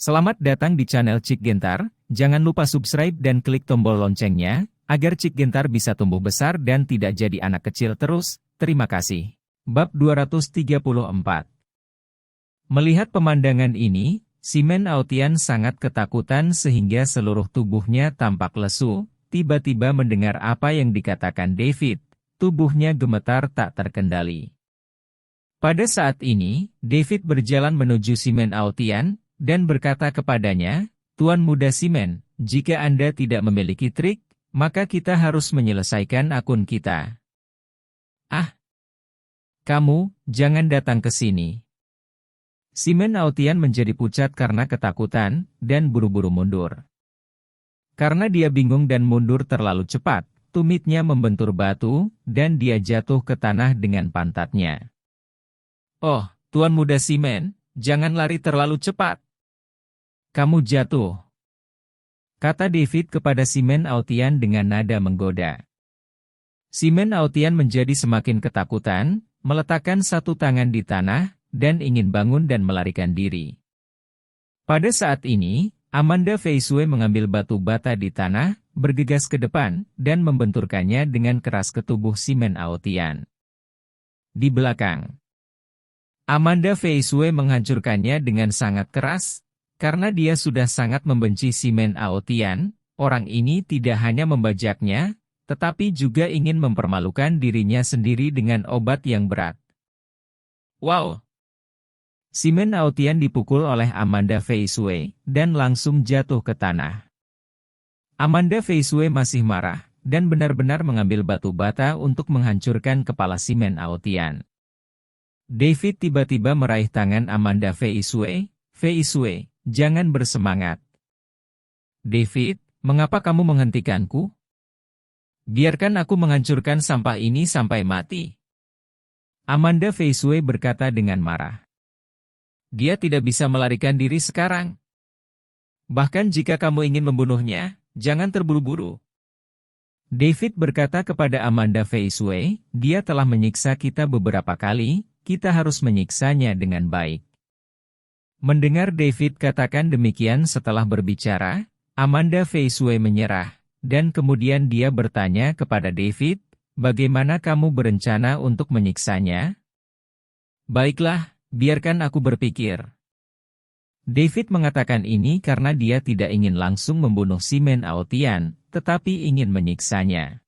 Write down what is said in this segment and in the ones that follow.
Selamat datang di channel Cik Gentar, jangan lupa subscribe dan klik tombol loncengnya, agar Cik Gentar bisa tumbuh besar dan tidak jadi anak kecil terus, terima kasih. Bab 234. Melihat pemandangan ini, Simen Aotian sangat ketakutan sehingga seluruh tubuhnya tampak lesu, tiba-tiba mendengar apa yang dikatakan David, tubuhnya gemetar tak terkendali. Pada saat ini, David berjalan menuju Simen Aotian, dan berkata kepadanya, "Tuan Muda Simen, jika Anda tidak memiliki trik, maka kita harus menyelesaikan akun kita." "Ah, kamu, jangan datang ke sini." Simen Aotian menjadi pucat karena ketakutan, dan buru-buru mundur. Karena dia bingung dan mundur terlalu cepat, tumitnya membentur batu, dan dia jatuh ke tanah dengan pantatnya. "Oh, Tuan Muda Simen, jangan lari terlalu cepat. Kamu jatuh," kata David kepada Simen Aotian dengan nada menggoda. Simen Aotian menjadi semakin ketakutan, meletakkan satu tangan di tanah, dan ingin bangun dan melarikan diri. Pada saat ini, Amanda Feisue mengambil batu bata di tanah, bergegas ke depan, dan membenturkannya dengan keras ke tubuh Simen Aotian. Di belakang, Amanda Feisue menghancurkannya dengan sangat keras. Karena dia sudah sangat membenci Simen Aotian, orang ini tidak hanya membajaknya, tetapi juga ingin mempermalukan dirinya sendiri dengan obat yang berat. Wow! Simen Aotian dipukul oleh Amanda Feisue, dan langsung jatuh ke tanah. Amanda Feisue masih marah, dan benar-benar mengambil batu bata untuk menghancurkan kepala Simen Aotian. David tiba-tiba meraih tangan Amanda Feisue. "Feisue, jangan bersemangat." "David, mengapa kamu menghentikanku? Biarkan aku menghancurkan sampah ini sampai mati." Amanda Feisue berkata dengan marah. "Dia tidak bisa melarikan diri sekarang. Bahkan jika kamu ingin membunuhnya, jangan terburu-buru." David berkata kepada Amanda Feisue, "Dia telah menyiksa kita beberapa kali, kita harus menyiksanya dengan baik." Mendengar David katakan demikian setelah berbicara, Amanda Feisue menyerah, dan kemudian dia bertanya kepada David, "Bagaimana kamu berencana untuk menyiksanya?" "Baiklah, biarkan aku berpikir." David mengatakan ini karena dia tidak ingin langsung membunuh Simen Aotian, tetapi ingin menyiksanya.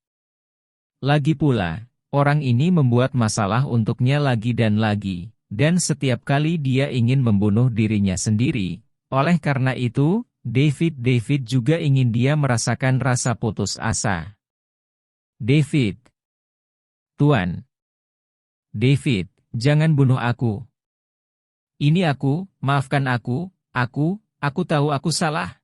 Lagi pula, orang ini membuat masalah untuknya lagi dan lagi. Dan setiap kali dia ingin membunuh dirinya sendiri. Oleh karena itu, David juga ingin dia merasakan rasa putus asa. "David. Tuan. David, jangan bunuh aku. Ini aku, maafkan aku tahu aku salah."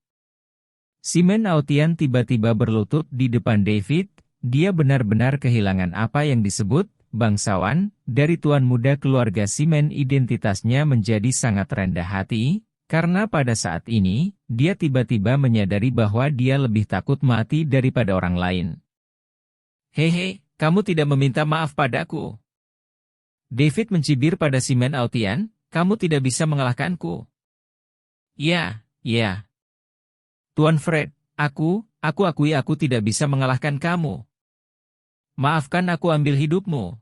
Simen Aotian tiba-tiba berlutut di depan David, dia benar-benar kehilangan apa yang disebut bangsawan, dari tuan muda keluarga Simen. Identitasnya menjadi sangat rendah hati, karena pada saat ini, dia tiba-tiba menyadari bahwa dia lebih takut mati daripada orang lain. "Hehe, kamu tidak meminta maaf padaku." David mencibir pada Simen Aotian, "Kamu tidak bisa mengalahkanku." Ya. Tuan Fred, aku akui aku tidak bisa mengalahkan kamu. Maafkan aku ambil hidupmu."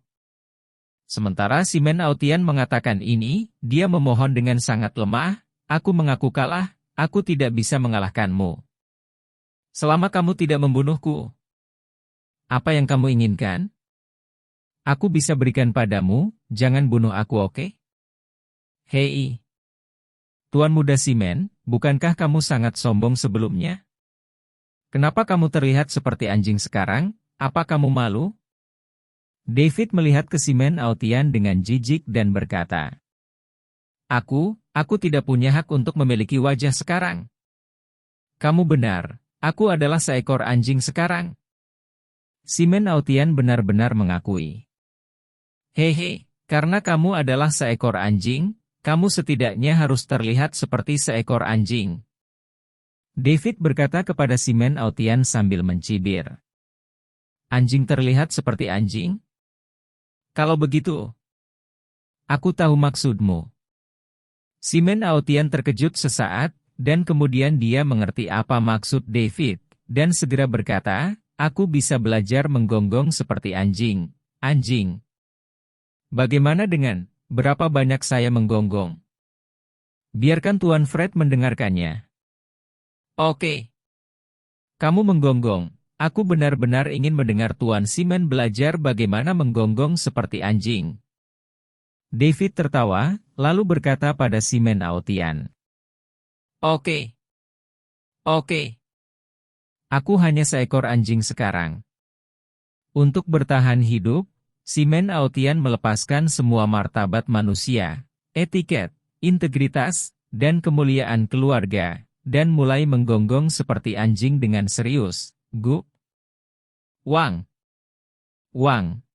Sementara Simen Aotian mengatakan ini, dia memohon dengan sangat lemah, "Aku mengaku kalah, aku tidak bisa mengalahkanmu. Selama kamu tidak membunuhku, apa yang kamu inginkan? Aku bisa berikan padamu, jangan bunuh aku, oke?" "Hei, Tuan Muda Simen, bukankah kamu sangat sombong sebelumnya? Kenapa kamu terlihat seperti anjing sekarang? Apa kamu malu?" David melihat ke Simen Aotian dengan jijik dan berkata, Aku tidak punya hak untuk memiliki wajah sekarang." "Kamu benar, aku adalah seekor anjing sekarang." Simen Aotian benar-benar mengakui. "Hehe, karena kamu adalah seekor anjing, kamu setidaknya harus terlihat seperti seekor anjing." David berkata kepada Simen Aotian sambil mencibir. "Anjing terlihat seperti anjing? Kalau begitu, aku tahu maksudmu." Simen Aotian terkejut sesaat, dan kemudian dia mengerti apa maksud David, dan segera berkata, "Aku bisa belajar menggonggong seperti anjing. Anjing. Bagaimana dengan, berapa banyak saya menggonggong?" Biarkan Tuan Fred mendengarkannya. "Oke. Kamu menggonggong. Aku benar-benar ingin mendengar Tuan Simon belajar bagaimana menggonggong seperti anjing." David tertawa, lalu berkata pada Simon Aotian, "Oke. Oke. Aku hanya seekor anjing sekarang." Untuk bertahan hidup, Simon Aotian melepaskan semua martabat manusia, etiket, integritas, dan kemuliaan keluarga, dan mulai menggonggong seperti anjing dengan serius. Guk. Wang. Wang.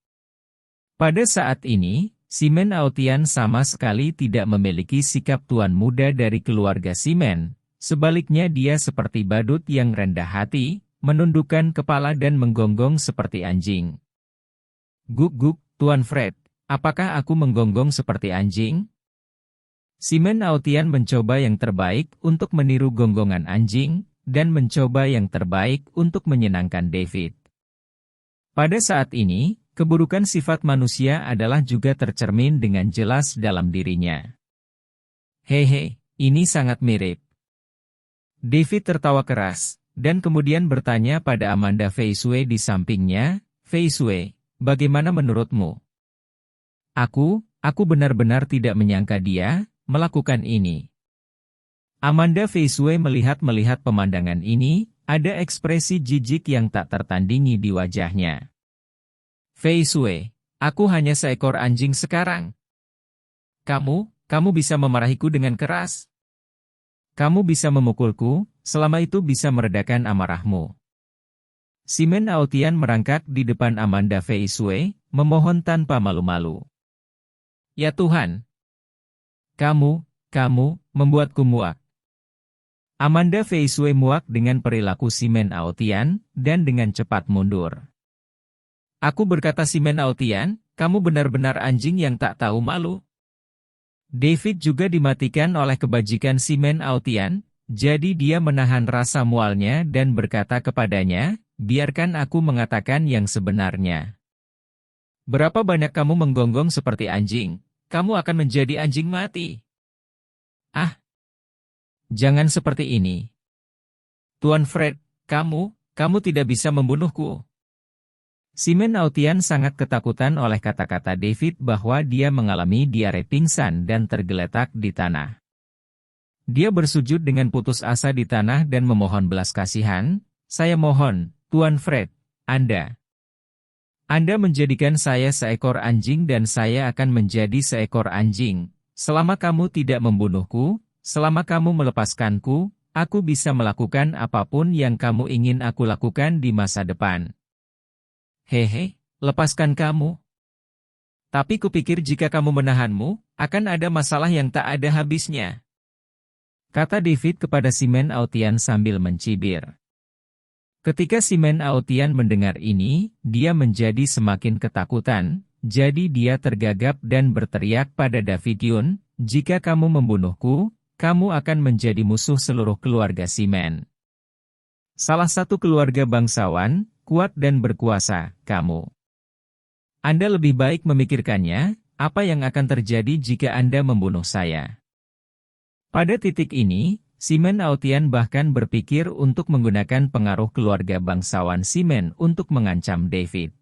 Pada saat ini, Simon Aotian sama sekali tidak memiliki sikap tuan muda dari keluarga Simon. Sebaliknya dia seperti badut yang rendah hati, menundukkan kepala dan menggonggong seperti anjing. "Guk-guk, Tuan Fred, apakah aku menggonggong seperti anjing?" Simon Aotian mencoba yang terbaik untuk meniru gonggongan anjing, dan mencoba yang terbaik untuk menyenangkan David. Pada saat ini, keburukan sifat manusia adalah juga tercermin dengan jelas dalam dirinya. "Hehe, ini sangat mirip." David tertawa keras, dan kemudian bertanya pada Amanda Fei Shui di sampingnya, "Fei Shui, bagaimana menurutmu?" Aku benar-benar tidak menyangka dia melakukan ini." Amanda Fei Shui melihat pemandangan ini, ada ekspresi jijik yang tak tertandingi di wajahnya. "Fei Shui, aku hanya seekor anjing sekarang. Kamu bisa memarahiku dengan keras. Kamu bisa memukulku, selama itu bisa meredakan amarahmu." Simon Aotian merangkak di depan Amanda Fei Shui, memohon tanpa malu-malu. "Ya Tuhan, kamu membuatku muak." Amanda Fei Shui muak dengan perilaku Simon Aotian, dan dengan cepat mundur. "Aku berkata Simon Aotian, kamu benar-benar anjing yang tak tahu malu." David juga dimatikan oleh kebajikan Simon Aotian, jadi dia menahan rasa mualnya dan berkata kepadanya, "Biarkan aku mengatakan yang sebenarnya. Berapa banyak kamu menggonggong seperti anjing, kamu akan menjadi anjing mati." "Ah, jangan seperti ini. Tuan Fred, kamu tidak bisa membunuhku." Simon Aotian sangat ketakutan oleh kata-kata David bahwa dia mengalami diare pingsan dan tergeletak di tanah. Dia bersujud dengan putus asa di tanah dan memohon belas kasihan, "Saya mohon, Tuan Fred, Anda menjadikan saya seekor anjing dan saya akan menjadi seekor anjing. Selama kamu tidak membunuhku, selama kamu melepaskanku, aku bisa melakukan apapun yang kamu ingin aku lakukan di masa depan." "Hehe, lepaskan kamu. Tapi kupikir jika kamu menahanmu, akan ada masalah yang tak ada habisnya," kata David kepada Simon Aotian sambil mencibir. Ketika Simon Aotian mendengar ini, dia menjadi semakin ketakutan, jadi dia tergagap dan berteriak pada David Yun, "Jika kamu membunuhku, kamu akan menjadi musuh seluruh keluarga Simon. Salah satu keluarga bangsawan, kuat dan berkuasa, kamu. Anda lebih baik memikirkannya, apa yang akan terjadi jika Anda membunuh saya." Pada titik ini, Simon Aotian bahkan berpikir untuk menggunakan pengaruh keluarga bangsawan Simon untuk mengancam David.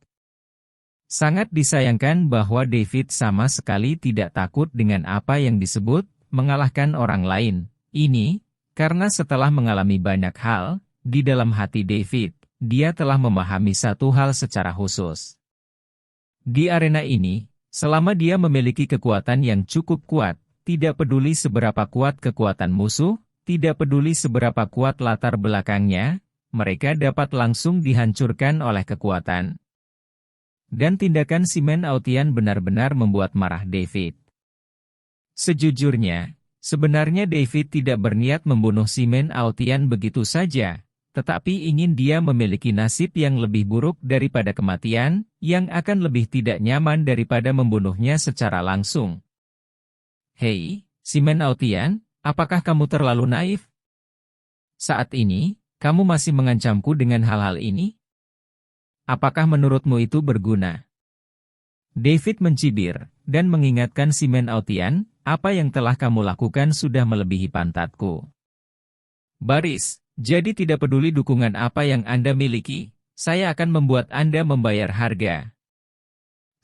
Sangat disayangkan bahwa David sama sekali tidak takut dengan apa yang disebut mengalahkan orang lain. Ini, karena setelah mengalami banyak hal, di dalam hati David, dia telah memahami satu hal secara khusus. Di arena ini, selama dia memiliki kekuatan yang cukup kuat, tidak peduli seberapa kuat kekuatan musuh, tidak peduli seberapa kuat latar belakangnya, mereka dapat langsung dihancurkan oleh kekuatan. Dan tindakan Simon Aotian benar-benar membuat marah David. Sejujurnya, sebenarnya David tidak berniat membunuh Simon Aotian begitu saja, tetapi ingin dia memiliki nasib yang lebih buruk daripada kematian, yang akan lebih tidak nyaman daripada membunuhnya secara langsung. "Hei, Simon Aotian, apakah kamu terlalu naif? Saat ini, kamu masih mengancamku dengan hal-hal ini? Apakah menurutmu itu berguna? David mencibir, dan mengingatkan si Autian, apa yang telah kamu lakukan sudah melebihi pantatku. Baris, jadi tidak peduli dukungan apa yang Anda miliki, saya akan membuat Anda membayar harga.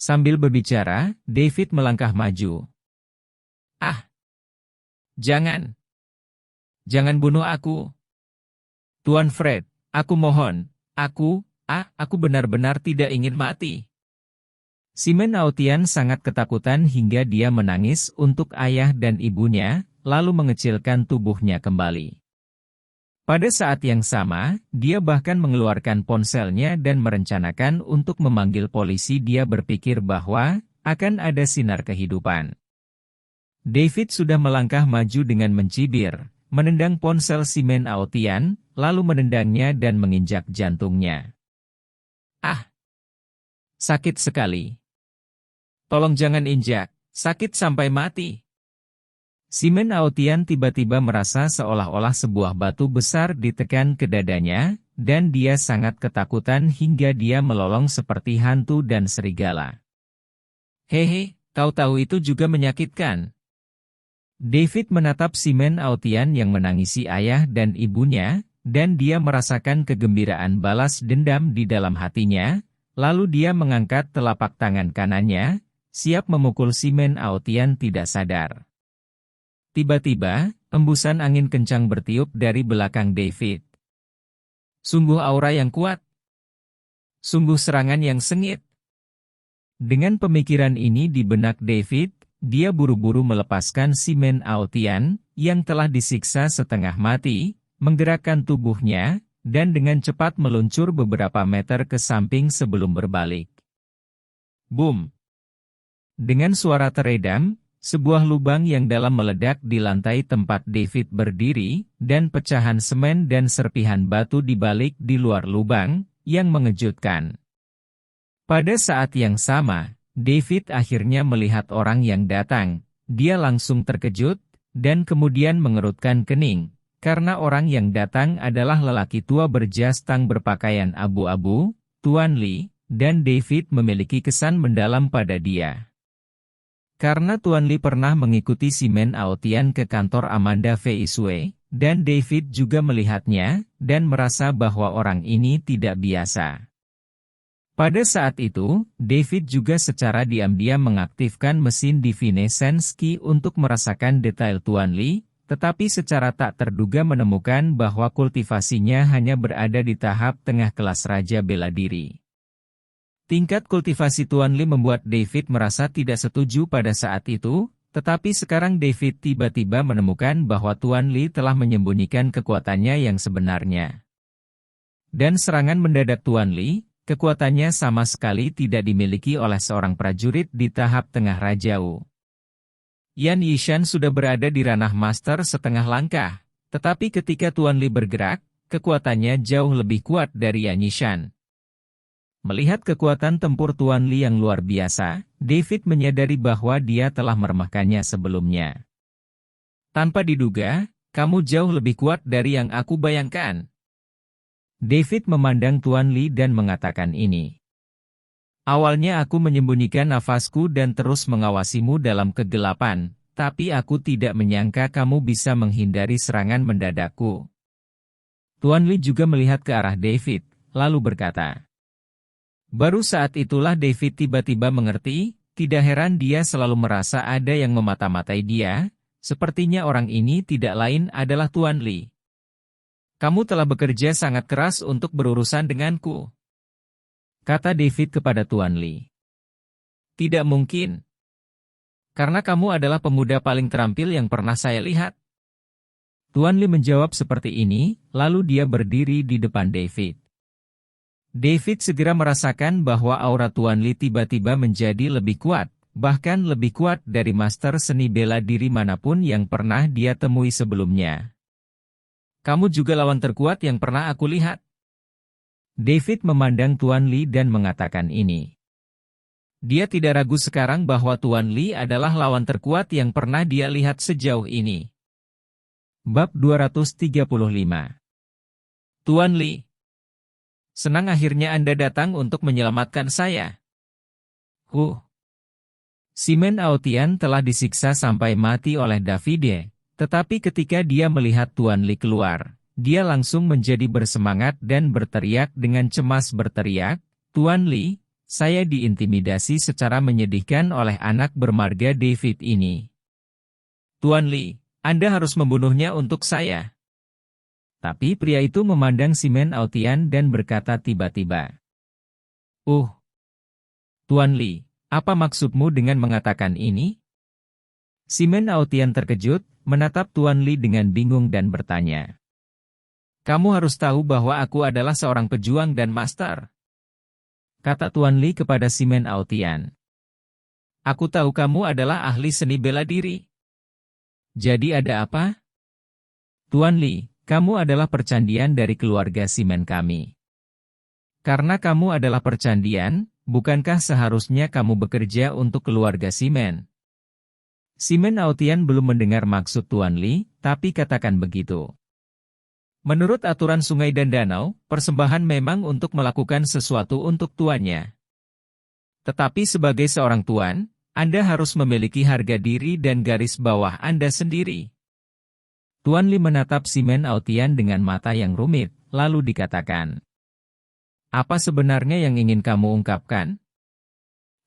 Sambil berbicara, David melangkah maju. Ah! Jangan! Jangan bunuh aku! Tuan Fred, aku mohon, aku benar-benar tidak ingin mati. Si Autian sangat ketakutan hingga dia menangis untuk ayah dan ibunya, lalu mengecilkan tubuhnya kembali. Pada saat yang sama, dia bahkan mengeluarkan ponselnya dan merencanakan untuk memanggil polisi. Dia berpikir bahwa akan ada sinar kehidupan. David sudah melangkah maju dengan mencibir, menendang ponsel si Autian, lalu menendangnya dan menginjak jantungnya. Ah! Sakit sekali. Tolong jangan injak, sakit sampai mati. Si Autian tiba-tiba merasa seolah-olah sebuah batu besar ditekan ke dadanya, dan dia sangat ketakutan hingga dia melolong seperti hantu dan serigala. Hehe, kau tahu itu juga menyakitkan. David menatap si Autian yang menangisi ayah dan ibunya, dan dia merasakan kegembiraan balas dendam di dalam hatinya, lalu dia mengangkat telapak tangan kanannya, siap memukul si Autian tidak sadar. Tiba-tiba, embusan angin kencang bertiup dari belakang David. Sungguh aura yang kuat. Sungguh serangan yang sengit. Dengan pemikiran ini di benak David, dia buru-buru melepaskan si Autian, yang telah disiksa setengah mati, menggerakkan tubuhnya, dan dengan cepat meluncur beberapa meter ke samping sebelum berbalik. Boom! Dengan suara teredam, sebuah lubang yang dalam meledak di lantai tempat David berdiri, dan pecahan semen dan serpihan batu dibalik di luar lubang, yang mengejutkan. Pada saat yang sama, David akhirnya melihat orang yang datang. Dia langsung terkejut, dan kemudian mengerutkan kening, karena orang yang datang adalah lelaki tua berjas tang berpakaian abu-abu, Tuan Lee, dan David memiliki kesan mendalam pada dia. Karena Tuan Lee pernah mengikuti si Autian ke kantor Amanda Veisue, dan David juga melihatnya, dan merasa bahwa orang ini tidak biasa. Pada saat itu, David juga secara diam-diam mengaktifkan mesin Divine Sense Key untuk merasakan detail Tuan Lee, tetapi secara tak terduga menemukan bahwa kultivasinya hanya berada di tahap tengah kelas Raja Bela Diri. Tingkat kultivasi Tuan Lee membuat David merasa tidak setuju pada saat itu, tetapi sekarang David tiba-tiba menemukan bahwa Tuan Lee telah menyembunyikan kekuatannya yang sebenarnya. Dan serangan mendadak Tuan Lee, kekuatannya sama sekali tidak dimiliki oleh seorang prajurit di tahap tengah Rajau. Yan Yishan sudah berada di ranah master setengah langkah, tetapi ketika Tuan Lee bergerak, kekuatannya jauh lebih kuat dari Yan Yishan. Melihat kekuatan tempur Tuan Lee yang luar biasa, David menyadari bahwa dia telah meremehkannya sebelumnya. Tanpa diduga, kamu jauh lebih kuat dari yang aku bayangkan. David memandang Tuan Lee dan mengatakan ini. Awalnya aku menyembunyikan nafasku dan terus mengawasimu dalam kegelapan, tapi aku tidak menyangka kamu bisa menghindari serangan mendadakku. Tuan Lee juga melihat ke arah David, lalu berkata. Baru saat itulah David tiba-tiba mengerti, tidak heran dia selalu merasa ada yang memata-matai dia, sepertinya orang ini tidak lain adalah Tuan Lee. Kamu telah bekerja sangat keras untuk berurusan denganku, kata David kepada Tuan Lee. Tidak mungkin. Karena kamu adalah pemuda paling terampil yang pernah saya lihat. Tuan Lee menjawab seperti ini, lalu dia berdiri di depan David. David segera merasakan bahwa aura Tuan Lee tiba-tiba menjadi lebih kuat, bahkan lebih kuat dari master seni bela diri manapun yang pernah dia temui sebelumnya. Kamu juga lawan terkuat yang pernah aku lihat. David memandang Tuan Lee dan mengatakan ini. Dia tidak ragu sekarang bahwa Tuan Lee adalah lawan terkuat yang pernah dia lihat sejauh ini. Bab 235 Tuan Li, senang akhirnya Anda datang untuk menyelamatkan saya. Simen Aotian telah disiksa sampai mati oleh Davide, tetapi ketika dia melihat Tuan Li keluar, dia langsung menjadi bersemangat dan berteriak dengan cemas berteriak, Tuan Li, saya diintimidasi secara menyedihkan oleh anak bermarga David ini. Tuan Li, Anda harus membunuhnya untuk saya. Tapi pria itu memandang Simen Aotian dan berkata tiba-tiba, Tuan Li, apa maksudmu dengan mengatakan ini? Simen Aotian terkejut, menatap Tuan Li dengan bingung dan bertanya. Kamu harus tahu bahwa aku adalah seorang pejuang dan master. Kata Tuan Li kepada Simen Aotian. Aku tahu kamu adalah ahli seni bela diri. Jadi ada apa? Tuan Li, kamu adalah percandian dari keluarga Simen kami. Karena kamu adalah percandian, bukankah seharusnya kamu bekerja untuk keluarga Simen? Simen Aotian belum mendengar maksud Tuan Li, tapi katakan begitu. Menurut aturan sungai dan danau, persembahan memang untuk melakukan sesuatu untuk tuannya. Tetapi sebagai seorang tuan, Anda harus memiliki harga diri dan garis bawah Anda sendiri. Tuan Li menatap Simen Aotian dengan mata yang rumit, lalu dikatakan. Apa sebenarnya yang ingin kamu ungkapkan?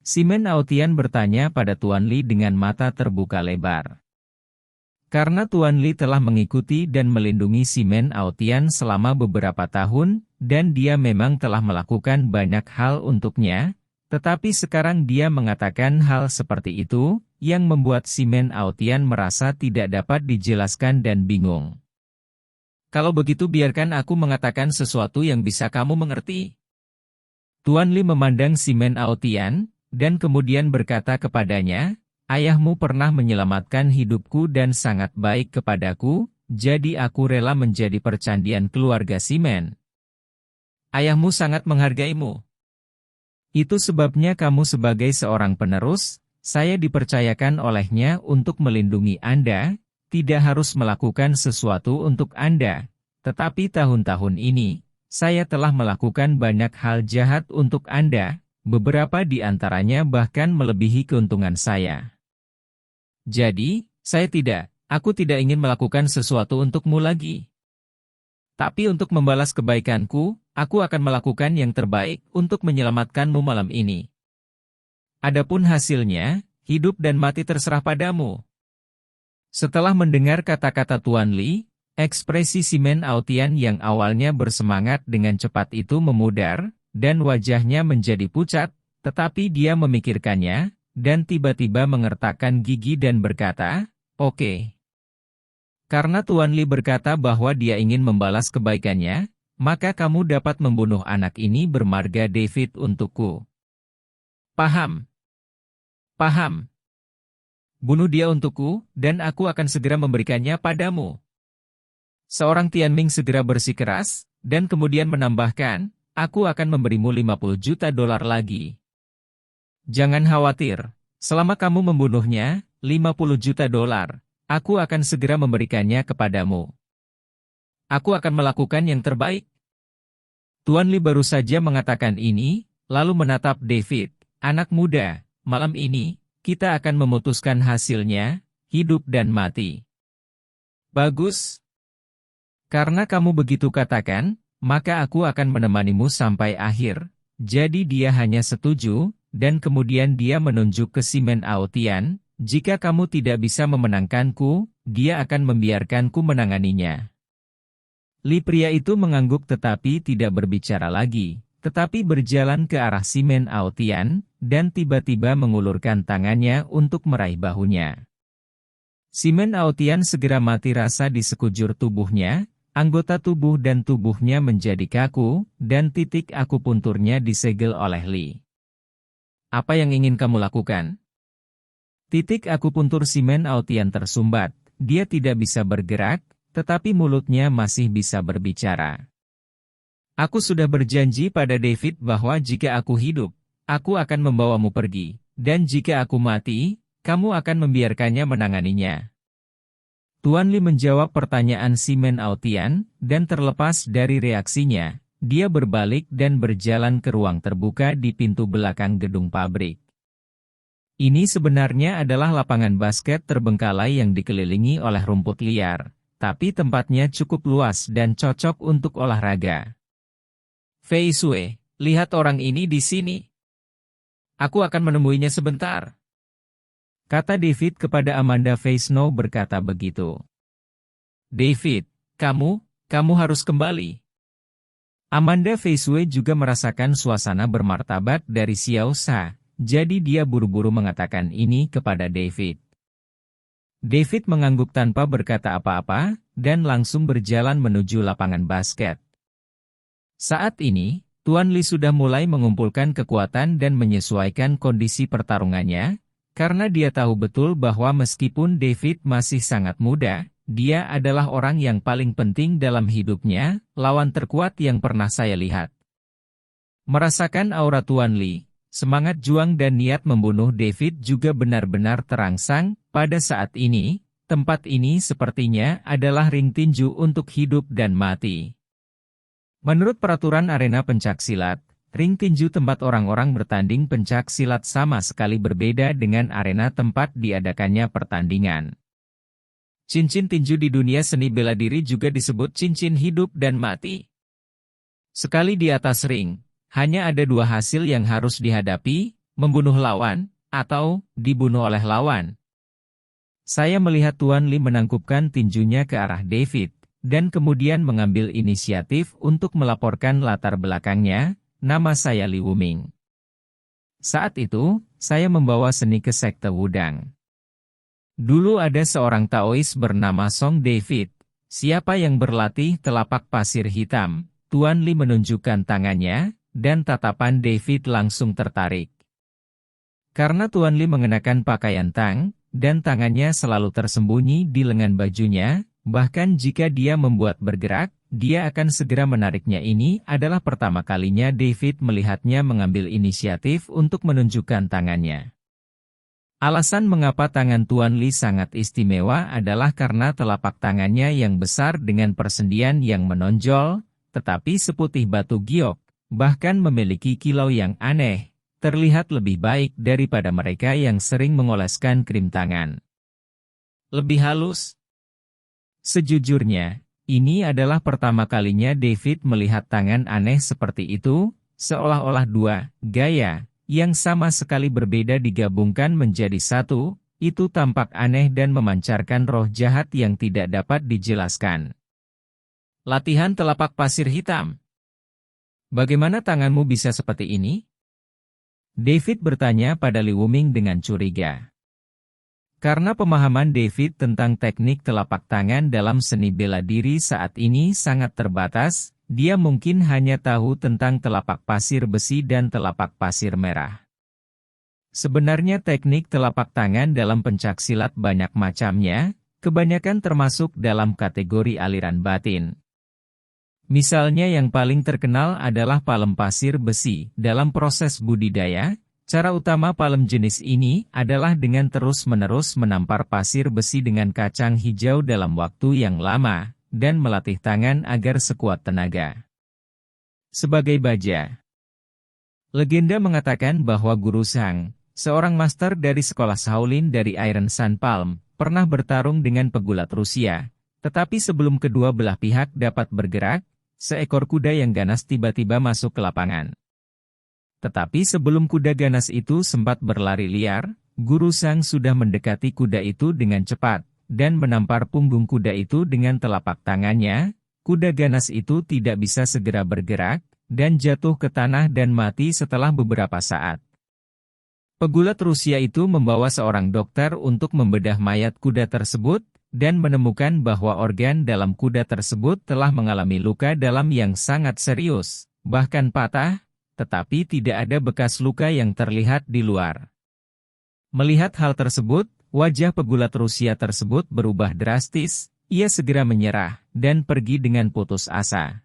Simen Aotian bertanya pada Tuan Li dengan mata terbuka lebar. Karena Tuan Li telah mengikuti dan melindungi Simen Aotian selama beberapa tahun, dan dia memang telah melakukan banyak hal untuknya, tetapi sekarang dia mengatakan hal seperti itu, yang membuat Simen Aotian merasa tidak dapat dijelaskan dan bingung. Kalau begitu biarkan aku mengatakan sesuatu yang bisa kamu mengerti. Tuan Li memandang Simen Aotian, dan kemudian berkata kepadanya, ayahmu pernah menyelamatkan hidupku dan sangat baik kepadaku, jadi aku rela menjadi percandian keluarga Simen. Ayahmu sangat menghargaimu. Itu sebabnya kamu sebagai seorang penerus, saya dipercayakan olehnya untuk melindungi Anda, tidak harus melakukan sesuatu untuk Anda. Tetapi tahun-tahun ini, saya telah melakukan banyak hal jahat untuk Anda, beberapa di antaranya bahkan melebihi keuntungan saya. Jadi, aku tidak ingin melakukan sesuatu untukmu lagi. Tapi untuk membalas kebaikanku, aku akan melakukan yang terbaik untuk menyelamatkanmu malam ini. Adapun hasilnya, hidup dan mati terserah padamu. Setelah mendengar kata-kata Tuan Li, ekspresi Simen Aotian yang awalnya bersemangat dengan cepat itu memudar, dan wajahnya menjadi pucat, tetapi dia memikirkannya, dan tiba-tiba mengertakkan gigi dan berkata, Oke. Karena Tuan Li berkata bahwa dia ingin membalas kebaikannya, maka kamu dapat membunuh anak ini bermarga David untukku. Paham? Paham. Bunuh dia untukku, dan aku akan segera memberikannya padamu. Seorang Tianming segera bersikeras, dan kemudian menambahkan, aku akan memberimu 50 juta dolar lagi. Jangan khawatir, selama kamu membunuhnya, 50 juta dolar, aku akan segera memberikannya kepadamu. Aku akan melakukan yang terbaik. Tuan Li baru saja mengatakan ini, lalu menatap David, anak muda. Malam ini, kita akan memutuskan hasilnya, hidup dan mati. Bagus. Karena kamu begitu katakan, maka aku akan menemanimu sampai akhir. Jadi dia hanya setuju, dan kemudian dia menunjuk ke Simen Aotian, jika kamu tidak bisa memenangkanku, dia akan membiarkanku menanganinya. Li pria itu mengangguk tetapi tidak berbicara lagi. Tetapi berjalan ke arah Simen Aotian, dan tiba-tiba mengulurkan tangannya untuk meraih bahunya. Simen Aotian segera mati rasa di sekujur tubuhnya, anggota tubuh dan tubuhnya menjadi kaku, dan titik akupunturnya disegel oleh Li. Apa yang ingin kamu lakukan? Titik akupuntur Simen Aotian tersumbat, dia tidak bisa bergerak, tetapi mulutnya masih bisa berbicara. Aku sudah berjanji pada David bahwa jika aku hidup, aku akan membawamu pergi, dan jika aku mati, kamu akan membiarkannya menanganinya. Tuan Li menjawab pertanyaan si Men Aotian, dan terlepas dari reaksinya, dia berbalik dan berjalan ke ruang terbuka di pintu belakang gedung pabrik. Ini sebenarnya adalah lapangan basket terbengkalai yang dikelilingi oleh rumput liar, tapi tempatnya cukup luas dan cocok untuk olahraga. Fei Shui, lihat orang ini di sini. Aku akan menemuinya sebentar. Kata David kepada Amanda Fei Snow berkata begitu. David, kamu harus kembali. Amanda Fei Shui juga merasakan suasana bermartabat dari Xiao Sa, jadi dia buru-buru mengatakan ini kepada David. David mengangguk tanpa berkata apa-apa, dan langsung berjalan menuju lapangan basket. Saat ini, Tuan Li sudah mulai mengumpulkan kekuatan dan menyesuaikan kondisi pertarungannya, karena dia tahu betul bahwa meskipun David masih sangat muda, dia adalah orang yang paling penting dalam hidupnya, lawan terkuat yang pernah saya lihat. Merasakan aura Tuan Li, semangat juang dan niat membunuh David juga benar-benar terangsang. Pada saat ini, tempat ini sepertinya adalah ring tinju untuk hidup dan mati. Menurut peraturan arena pencaksilat, ring tinju tempat orang-orang bertanding pencak silat sama sekali berbeda dengan arena tempat diadakannya pertandingan. Cincin tinju di dunia seni bela diri juga disebut cincin hidup dan mati. Sekali di atas ring, hanya ada dua hasil yang harus dihadapi, membunuh lawan, atau dibunuh oleh lawan. Saya melihat Tuan Li menangkupkan tinjunya ke arah David, dan kemudian mengambil inisiatif untuk melaporkan latar belakangnya. Nama saya Li Wuming. Saat itu, saya membawa seni ke sekte Wudang. Dulu ada seorang Taois bernama Song David. Siapa yang berlatih telapak pasir hitam? Tuan Li menunjukkan tangannya, dan tatapan David langsung tertarik. Karena Tuan Li mengenakan pakaian tang, dan tangannya selalu tersembunyi di lengan bajunya, bahkan jika dia membuat bergerak, dia akan segera menariknya. Ini adalah pertama kalinya David melihatnya mengambil inisiatif untuk menunjukkan tangannya. Alasan mengapa tangan Tuan Li sangat istimewa adalah karena telapak tangannya yang besar dengan persendian yang menonjol, tetapi seputih batu giok, bahkan memiliki kilau yang aneh, terlihat lebih baik daripada mereka yang sering mengoleskan krim tangan. Lebih halus. Sejujurnya, ini adalah pertama kalinya David melihat tangan aneh seperti itu, seolah-olah dua gaya yang sama sekali berbeda digabungkan menjadi satu. Itu tampak aneh dan memancarkan roh jahat yang tidak dapat dijelaskan. Latihan telapak pasir hitam. Bagaimana tanganmu bisa seperti ini? David bertanya pada Li Wuming dengan curiga. Karena pemahaman David tentang teknik telapak tangan dalam seni bela diri saat ini sangat terbatas, dia mungkin hanya tahu tentang telapak pasir besi dan telapak pasir merah. Sebenarnya teknik telapak tangan dalam pencaksilat banyak macamnya, kebanyakan termasuk dalam kategori aliran batin. Misalnya yang paling terkenal adalah palem pasir besi. Dalam proses budidaya, cara utama palem jenis ini adalah dengan terus-menerus menampar pasir besi dengan kacang hijau dalam waktu yang lama, dan melatih tangan agar sekuat tenaga. Sebagai baja, legenda mengatakan bahwa Guru Sang, seorang master dari sekolah Shaolin dari Iron Sun Palm, pernah bertarung dengan pegulat Rusia, tetapi sebelum kedua belah pihak dapat bergerak, seekor kuda yang ganas tiba-tiba masuk ke lapangan. Tetapi sebelum kuda ganas itu sempat berlari liar, Guru Sang sudah mendekati kuda itu dengan cepat, dan menampar punggung kuda itu dengan telapak tangannya. Kuda ganas itu tidak bisa segera bergerak, dan jatuh ke tanah dan mati setelah beberapa saat. Pegulat Rusia itu membawa seorang dokter untuk membedah mayat kuda tersebut, dan menemukan bahwa organ dalam kuda tersebut telah mengalami luka dalam yang sangat serius, bahkan patah, tetapi tidak ada bekas luka yang terlihat di luar. Melihat hal tersebut, wajah pegulat Rusia tersebut berubah drastis, ia segera menyerah, dan pergi dengan putus asa.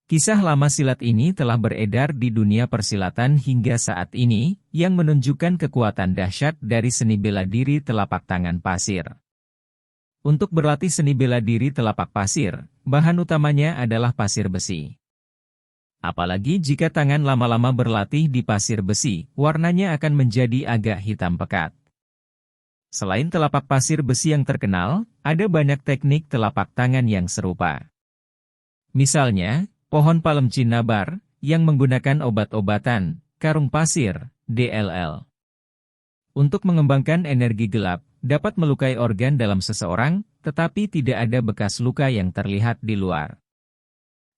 Kisah lama silat ini telah beredar di dunia persilatan hingga saat ini, yang menunjukkan kekuatan dahsyat dari seni bela diri telapak tangan pasir. Untuk berlatih seni bela diri telapak pasir, bahan utamanya adalah pasir besi. Apalagi jika tangan lama-lama berlatih di pasir besi, warnanya akan menjadi agak hitam pekat. Selain telapak pasir besi yang terkenal, ada banyak teknik telapak tangan yang serupa. Misalnya, pohon palem cinnabar, yang menggunakan obat-obatan, karung pasir, DLL. Untuk mengembangkan energi gelap, dapat melukai organ dalam seseorang, tetapi tidak ada bekas luka yang terlihat di luar.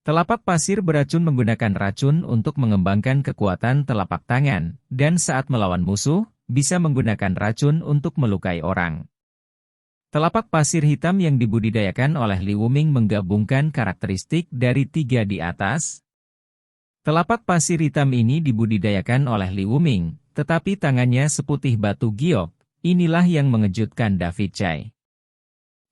Telapak pasir beracun menggunakan racun untuk mengembangkan kekuatan telapak tangan, dan saat melawan musuh, bisa menggunakan racun untuk melukai orang. Telapak pasir hitam yang dibudidayakan oleh Li Wuming menggabungkan karakteristik dari 3 di atas. Telapak pasir hitam ini dibudidayakan oleh Li Wuming, tetapi tangannya seputih batu giok. Inilah yang mengejutkan David Chai.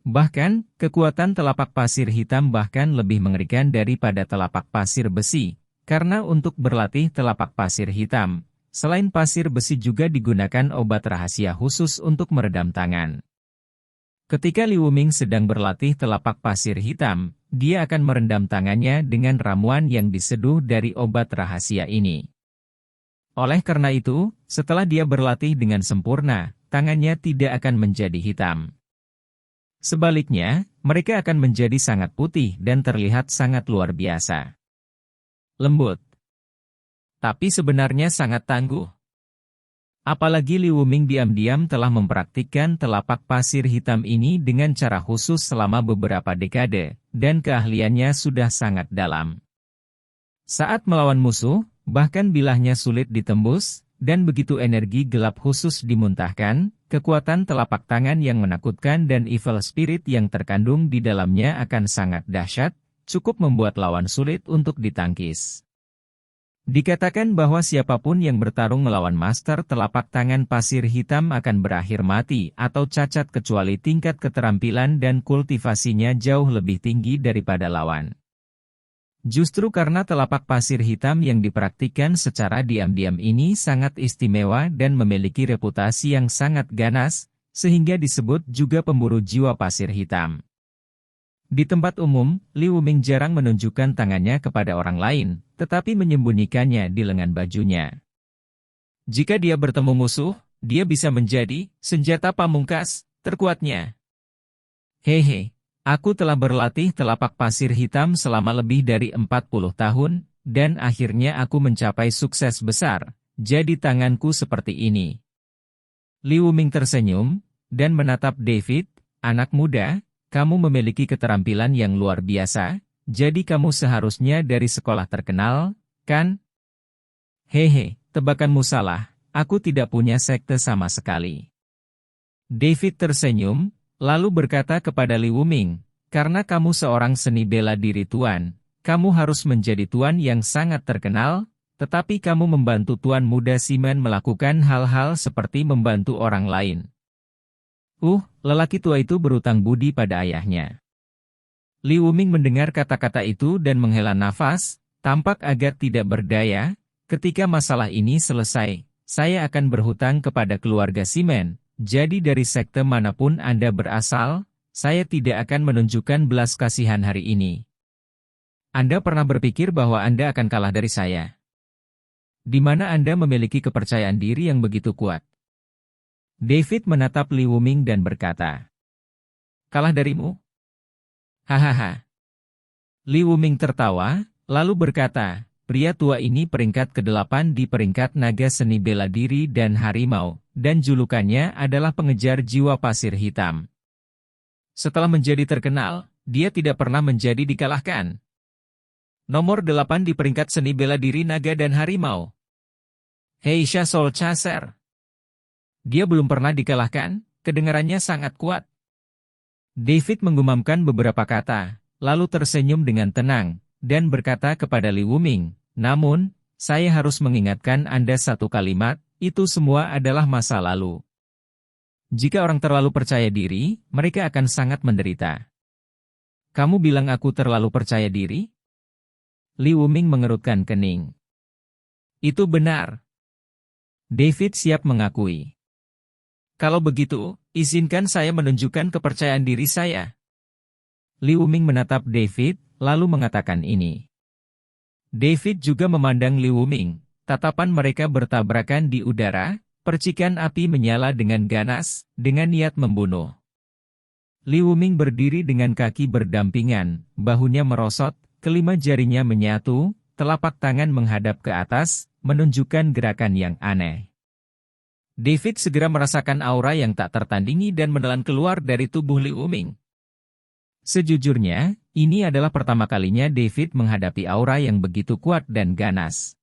Bahkan, kekuatan telapak pasir hitam bahkan lebih mengerikan daripada telapak pasir besi, karena untuk berlatih telapak pasir hitam, selain pasir besi juga digunakan obat rahasia khusus untuk meredam tangan. Ketika Li Wuming sedang berlatih telapak pasir hitam, dia akan merendam tangannya dengan ramuan yang diseduh dari obat rahasia ini. Oleh karena itu, setelah dia berlatih dengan sempurna, tangannya tidak akan menjadi hitam. Sebaliknya, mereka akan menjadi sangat putih dan terlihat sangat luar biasa. Lembut. Tapi sebenarnya sangat tangguh. Apalagi Li Wuming diam-diam telah mempraktikkan telapak pasir hitam ini dengan cara khusus selama beberapa dekade, dan keahliannya sudah sangat dalam. Saat melawan musuh, bahkan bilahnya sulit ditembus, dan begitu energi gelap khusus dimuntahkan, kekuatan telapak tangan yang menakutkan dan evil spirit yang terkandung di dalamnya akan sangat dahsyat, cukup membuat lawan sulit untuk ditangkis. Dikatakan bahwa siapapun yang bertarung melawan master telapak tangan pasir hitam akan berakhir mati atau cacat kecuali tingkat keterampilan dan kultivasinya jauh lebih tinggi daripada lawan. Justru karena telapak pasir hitam yang dipraktikkan secara diam-diam ini sangat istimewa dan memiliki reputasi yang sangat ganas, sehingga disebut juga pemburu jiwa pasir hitam. Di tempat umum, Li Wuming jarang menunjukkan tangannya kepada orang lain, tetapi menyembunyikannya di lengan bajunya. Jika dia bertemu musuh, dia bisa menjadi senjata pamungkas terkuatnya. Hehe. Aku telah berlatih telapak pasir hitam selama lebih dari 40 tahun, dan akhirnya aku mencapai sukses besar, jadi tanganku seperti ini. Li Wuming tersenyum, dan menatap David, anak muda, kamu memiliki keterampilan yang luar biasa, jadi kamu seharusnya dari sekolah terkenal, kan? Hehe, tebakanmu salah, aku tidak punya sekte sama sekali. David tersenyum, lalu berkata kepada Li Wuming, karena kamu seorang seni bela diri tuan, kamu harus menjadi tuan yang sangat terkenal, tetapi kamu membantu tuan muda Simon melakukan hal-hal seperti membantu orang lain. Lelaki tua itu berutang budi pada ayahnya. Li Wuming mendengar kata-kata itu dan menghela nafas, tampak agak tidak berdaya. Ketika masalah ini selesai, saya akan berhutang kepada keluarga Simon. Jadi dari sekte manapun Anda berasal, saya tidak akan menunjukkan belas kasihan hari ini. Anda pernah berpikir bahwa Anda akan kalah dari saya? Di mana Anda memiliki kepercayaan diri yang begitu kuat? David menatap Li Wuming dan berkata, kalah darimu? Hahaha. Li Wuming tertawa, lalu berkata, pria tua ini peringkat ke-8 di peringkat naga seni bela diri dan harimau, dan julukannya adalah pengejar jiwa pasir hitam. Setelah menjadi terkenal, dia tidak pernah menjadi dikalahkan. Nomor 8 di peringkat seni bela diri naga dan harimau. Heisha Soul Chaser. Dia belum pernah dikalahkan, kedengarannya sangat kuat. David menggumamkan beberapa kata, lalu tersenyum dengan tenang, dan berkata kepada Li Wuming, namun, saya harus mengingatkan Anda satu kalimat, itu semua adalah masa lalu. Jika orang terlalu percaya diri, mereka akan sangat menderita. Kamu bilang aku terlalu percaya diri? Li Wuming mengerutkan kening. Itu benar. David siap mengakui. Kalau begitu, izinkan saya menunjukkan kepercayaan diri saya. Liu Ming menatap David, lalu mengatakan ini. David juga memandang Liu Ming. Tatapan mereka bertabrakan di udara, percikan api menyala dengan ganas, dengan niat membunuh. Liu Ming berdiri dengan kaki berdampingan, bahunya merosot, kelima jarinya menyatu, telapak tangan menghadap ke atas, menunjukkan gerakan yang aneh. David segera merasakan aura yang tak tertandingi dan menelan keluar dari tubuh Liu Ming. Sejujurnya, ini adalah pertama kalinya David menghadapi aura yang begitu kuat dan ganas.